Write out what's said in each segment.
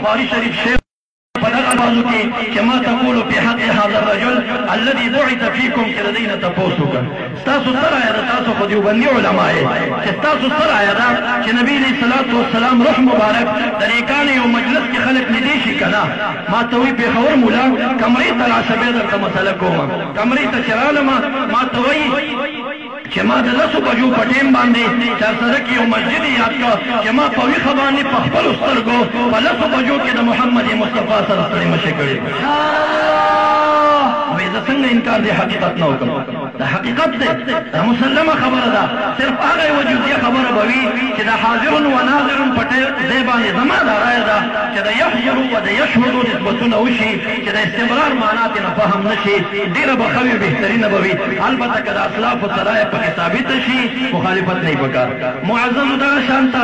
بخاری شریف شیخ فدغه بازو کې چې ما تقولو په حق هذا الرجل الذي بعث فيكم چې د دې نه تپوس وکړ ستاسو سره ده تاسو خو دیوبندي علما یې چې ستاسو سره ده چې نبي علیه الصلاة والسلام روح مبارک د نیکانو یو مجلس کې خلک لیدی شي که نه ما ته وایي پېښور مولا کمرې ته راشه بیا درته مسله کومه کمرې ته چې رالمه ما ته وایي چې ما د 10 بجو په ټیم باندې چارسده کې یو مسجد یاد کړ چې ما په ویښه باندې په خپلو سترګو په 10 بجو کې د محمد مصطفی سره ستړې مشې کړې وایي زه څنګه انکار د حقیقت نه وکړم دا حقیقت دی دا مسلمه خبره ده صرف هغه یوه جزیه خبره به وي چې د حاضر و ناظر په ځای باندې زما دا رایه ده چې د یحضر و د یشهدو نسبتونه وشي چې د استمرار معنا ترې نه فهم نه شي ډېره به ښه وي بهترینه به وي البته که د اسلافو سرایه پکې ثابته شي مخالفت نه یې پکار معززو دغه شان ته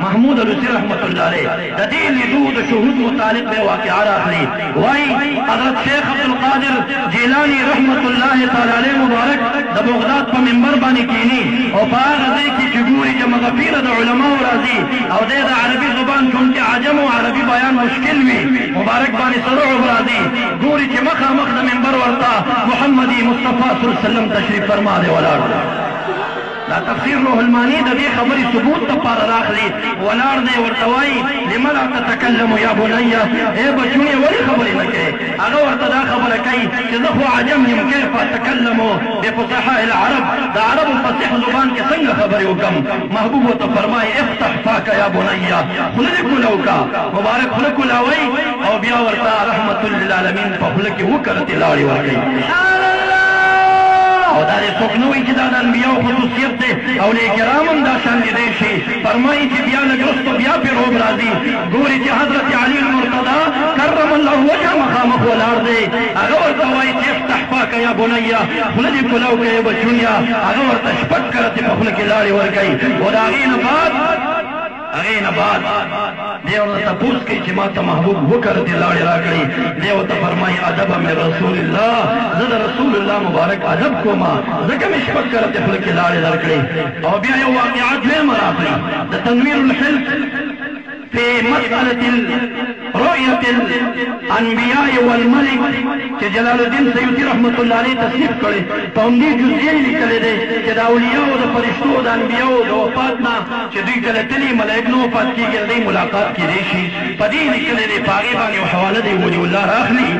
محمود الوسي رحمت الله علیه د دې لیدو د شهود متعلق به واقعه راخلي وایي حضرت شیخ عبدالقادر جیلانی رحمت الله تعالی علیه مبارک د بغداد په منبر باندې کینی او په هغه ځای کې چې ګوري چې مغفیره د علماو راځي او دی د عربي زبان چونکې عجم او عربي بیان مشکل وي مبارک باندې سرعب راځي ګوري چې مخامخ د منبر ورته محمدي مصطفی صلی الله علیه وسلم تشریف فرما دی ولاړ دا تفسیر روح المانی د دې خبرې ثبوت دپاره راخلي ولاړ دی ورته وایي لم لا تتکلم یا بنیه ای بچونې ولې خبرې نه کوې هغه ورته دا خبره کوي چې زه خو عجم یم کیف اتکلمو بفصحاء العرب د عربو فصیح زبان کې څنګه خبرې وکړم محبوب ورته فرمایي افتح فاک یا بنیه خوله دې کوله وکړه مبارک خوله کولاوئ او بیا ورته رحمت للعالمین په خوله کې وکړتې لاړې ورکوي او دا دې څوک نه وایي چې دا د انبیاو خصوصیت دی اولیاء کرام هم دا شان لیدی شي فرمایي چې بیا لږ وروسته بیا پرې روب راځي ګوري چې حضرت علي المرتضی کرم الله وجهه مخامخ ولاړ دی هغه ورته وایي چې افتح فاک یا بنیه خوله دې کولاو کوې بچونیه هغه ورته شپږ کرتې په خوله کې لاړې ورکوي او د هغې نه بعد دی ورته تپوس کوي چې ما ته محبوب وکړتې لاړې راکړي دی ورته فرمایي ادب من رسول الله زه د رسول الله مبارک ادب کومه ځکه مې شپږ کرتې خوله کې لاړې درکړې او بیا یو واقعه دویمه راغلي د تنویر الحلف في مسألة رؤية الأنبياء والملك چې جلال الدین سیوطي رحمت الله علیه تصنیف کړی په همدې جزئیه یې لیکلی دی چې د اولیاو د فرشتو د انبیاو د وفات نه چې دوی کله تلي ملایک نه وفات کېږي دوی ملاقات کېدی شي په دې لیکلی دی په هغې باندې یو حواله دی ولي الله راخلي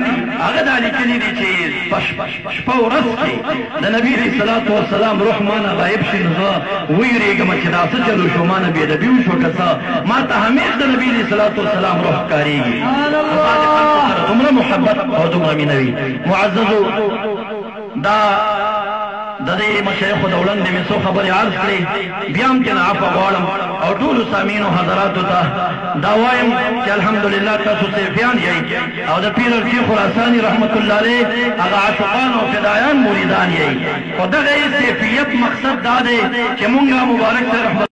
هغه دا لیکلي دي چې شپه ورځ کې د نبي علیه الصلاة والسلام روح مانه غایب شي نو زه ویرېږم چې دا څه چلو شو مانه بېادبي وشوه که څه ما ته همیش د نبي علیه الصلاة والسلام روح ښکارېږي دومره محبت او دومره مینه وي معززو دا د دې مشایخو د وړاندې مې څو خبرې عرض کړې بیا هم ترې نه عفوه غواړم او ټولو سامعینو حضراتو ته دا وایم چې الحمدلله تاسو صیفیان یئ او د پیر ارچي خراساني رحمت الله علیه هغه عاشقان او فدایان مریدان یئ خو دغه یې صیفیت مقصد دا دی چې مونږ مبارک ته رحمت